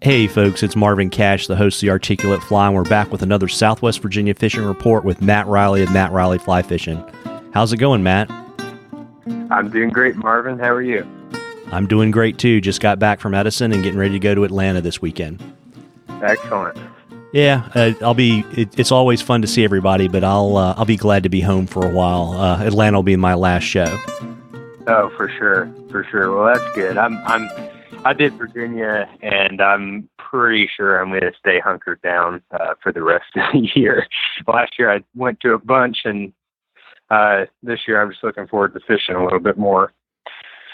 Hey folks, it's Marvin Cash, the host of The Articulate Fly, and we're back with another Southwest Virginia fishing report with Matt Reilly of Matt Reilly Fly Fishing. How's it going, Matt? I'm doing great, Marvin. How are you? I'm doing great too. Just got back from Edison and getting ready to go to Atlanta this weekend. Excellent. Yeah, it's always fun to see everybody, but I'll be glad to be home for a while. Atlanta will be my last show. Oh, for sure. Well, that's good. I did Virginia, and I'm pretty sure I'm going to stay hunkered down for the rest of the year. Last year I went to a bunch, and this year I'm just looking forward to fishing a little bit more.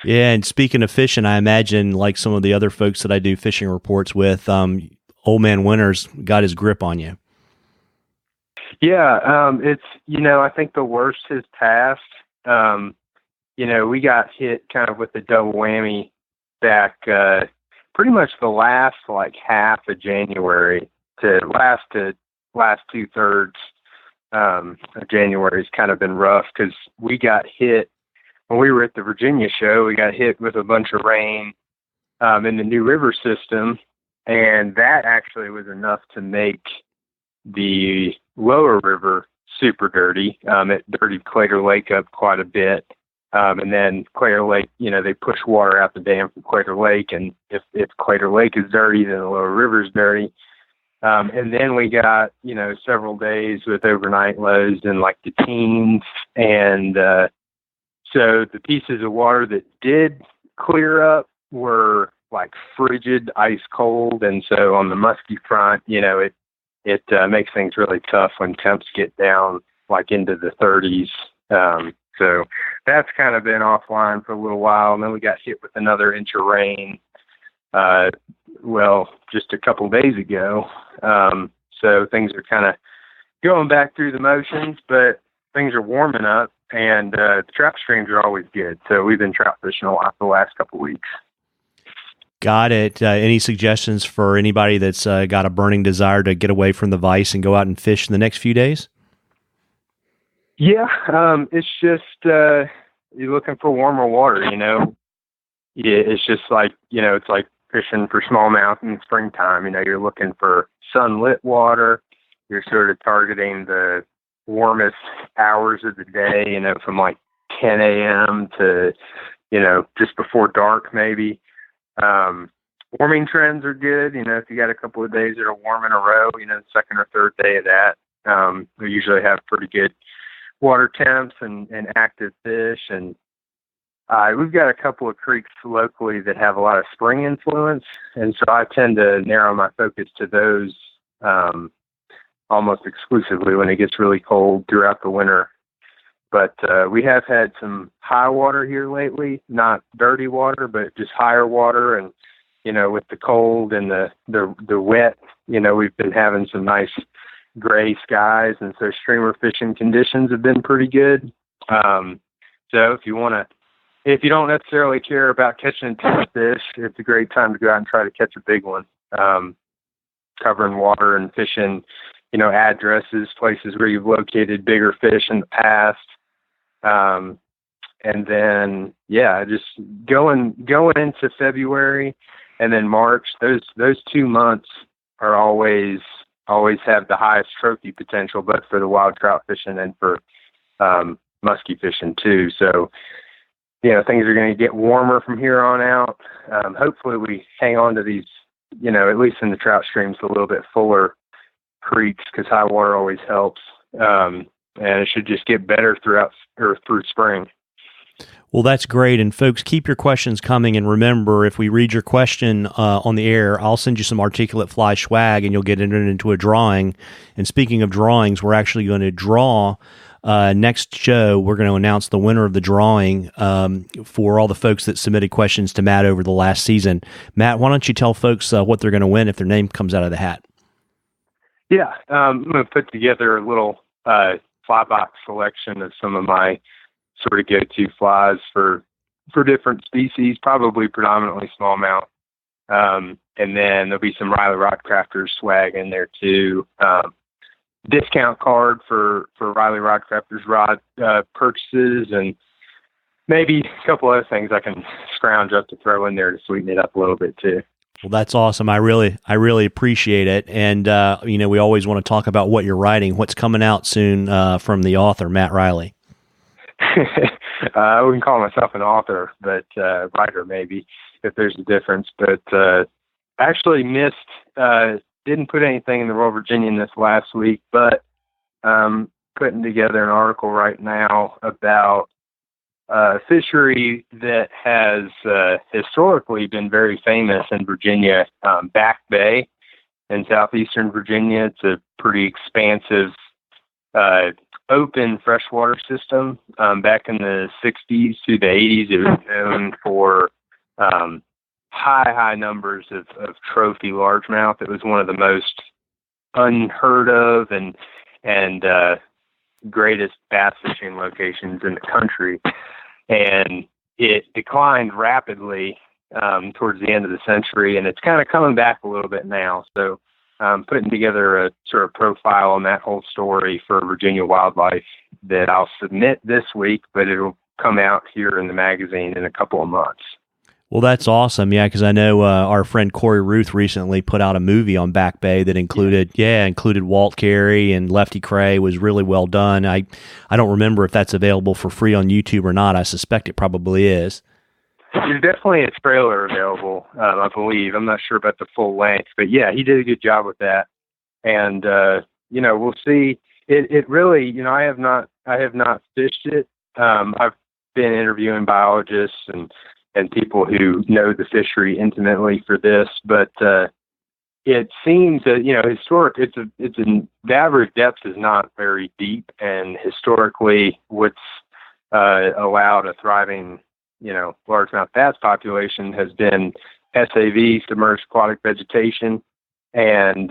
Yeah, and speaking of fishing, I imagine like some of the other folks that I do fishing reports with, Old Man Winter's got his grip on you. Yeah, it's, I think the worst has passed. We got hit kind of with the double whammy back pretty much the last half of January to last 2/3 of January has kind of been rough because we got hit when we were at the Virginia show. We got hit with a bunch of rain in the New River system, and that actually was enough to make the lower river super dirty. It dirtied Claytor Lake up quite a bit. And then Claytor Lake, they push water out the dam from Claytor Lake. And if Claytor Lake is dirty, then the lower river is dirty. And then we got, several days with overnight lows in the teens. And so the pieces of water that did clear up were frigid, ice cold. And so on the musky front, it makes things really tough when temps get down into the 30s. So that's kind of been offline for a little while. And then we got hit with another inch of rain, just a couple of days ago. So things are kind of going back through the motions, but things are warming up, and the trout streams are always good. So we've been trout fishing a lot the last couple of weeks. Got it. Any suggestions for anybody that's got a burning desire to get away from the vise and go out and fish in the next few days? Yeah, it's just you're looking for warmer water, it's just it's like fishing for smallmouth in springtime. You're looking for sunlit water. You're sort of targeting the warmest hours of the day, from 10 a.m. to, just before dark maybe. Warming trends are good. If you got a couple of days that are warm in a row, the second or third day of that, we usually have pretty good water temps and active fish. And we've got a couple of creeks locally that have a lot of spring influence. And so I tend to narrow my focus to those almost exclusively when it gets really cold throughout the winter. But we have had some high water here lately, not dirty water, but just higher water. And, with the cold and the wet, we've been having some nice gray skies. And so streamer fishing conditions have been pretty good. So if you don't necessarily care about catching a fish, it's a great time to go out and try to catch a big one. Covering water and fishing, addresses, places where you've located bigger fish in the past. And then, just going into February and then March, those 2 months are always have the highest trophy potential, but for the wild trout fishing and for musky fishing too. So, things are going to get warmer from here on out. Hopefully we hang on to these, at least in the trout streams, a little bit fuller creeks, because high water always helps. And it should just get better through spring. Well, that's great. And folks, keep your questions coming. And remember, if we read your question on the air, I'll send you some Articulate Fly swag and you'll get entered into a drawing. And speaking of drawings, we're actually going to draw next show. We're going to announce the winner of the drawing for all the folks that submitted questions to Matt over the last season. Matt, why don't you tell folks what they're going to win if their name comes out of the hat? Yeah, I'm going to put together a little fly box selection of some of my sort of go-to flies for different species, probably predominantly smallmouth. And then there'll be some Reilly Rod Crafters swag in there too. Discount card for Reilly Rod Crafters rod purchases, and maybe a couple other things I can scrounge up to throw in there to sweeten it up a little bit too. Well, that's awesome. I really appreciate it. And, we always want to talk about what you're writing. What's coming out soon from the author, Matt Reilly? I wouldn't call myself an author, but writer maybe, if there's a difference. But actually didn't put anything in the Rural Virginian this last week, but putting together an article right now about a fishery that has historically been very famous in Virginia, Back Bay in southeastern Virginia. It's a pretty expansive open freshwater system. Back in the 60s to the 80s, it was known for high numbers of trophy largemouth. It was one of the most unheard of and greatest bass fishing locations in the country. And it declined rapidly towards the end of the century, and it's kind of coming back a little bit now. So putting together a sort of profile on that whole story for Virginia wildlife that I'll submit this week, but it'll come out here in the magazine in a couple of months. Well, that's awesome. Yeah, because I know our friend Corey Ruth recently put out a movie on Back Bay that included Walt Carey and Lefty Cray. Was really well done. I don't remember if that's available for free on YouTube or not. I suspect it probably is. There's definitely a trailer available, I believe. I'm not sure about the full length, but yeah, he did a good job with that. And we'll see. It really, I have not fished it. I've been interviewing biologists and people who know the fishery intimately for this, but it seems that the average depth is not very deep, and historically, what's allowed a thriving largemouth bass population has been SAV, submerged aquatic vegetation, and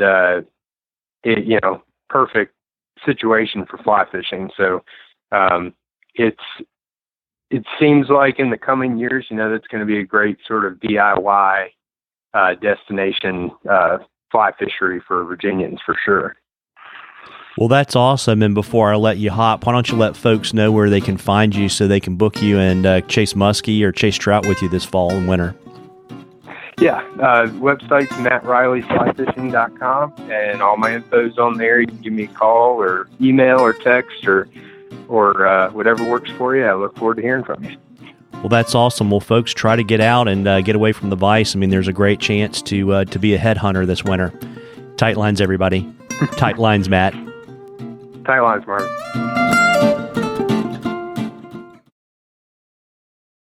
perfect situation for fly fishing. So it seems like in the coming years, that's going to be a great sort of DIY destination fly fishery for Virginians for sure. Well, that's awesome. And before I let you hop, why don't you let folks know where they can find you so they can book you and chase muskie or chase trout with you this fall and winter? Yeah, website's MattReillyFlyFishing.com, and all my info's on there. You can give me a call or email or text or whatever works for you. I look forward to hearing from you. Well, that's awesome. Well, folks, try to get out and get away from the vise. I mean, there's a great chance to be a headhunter this winter. Tight lines, everybody. Tight lines, Matt. Tight lines, Marvin.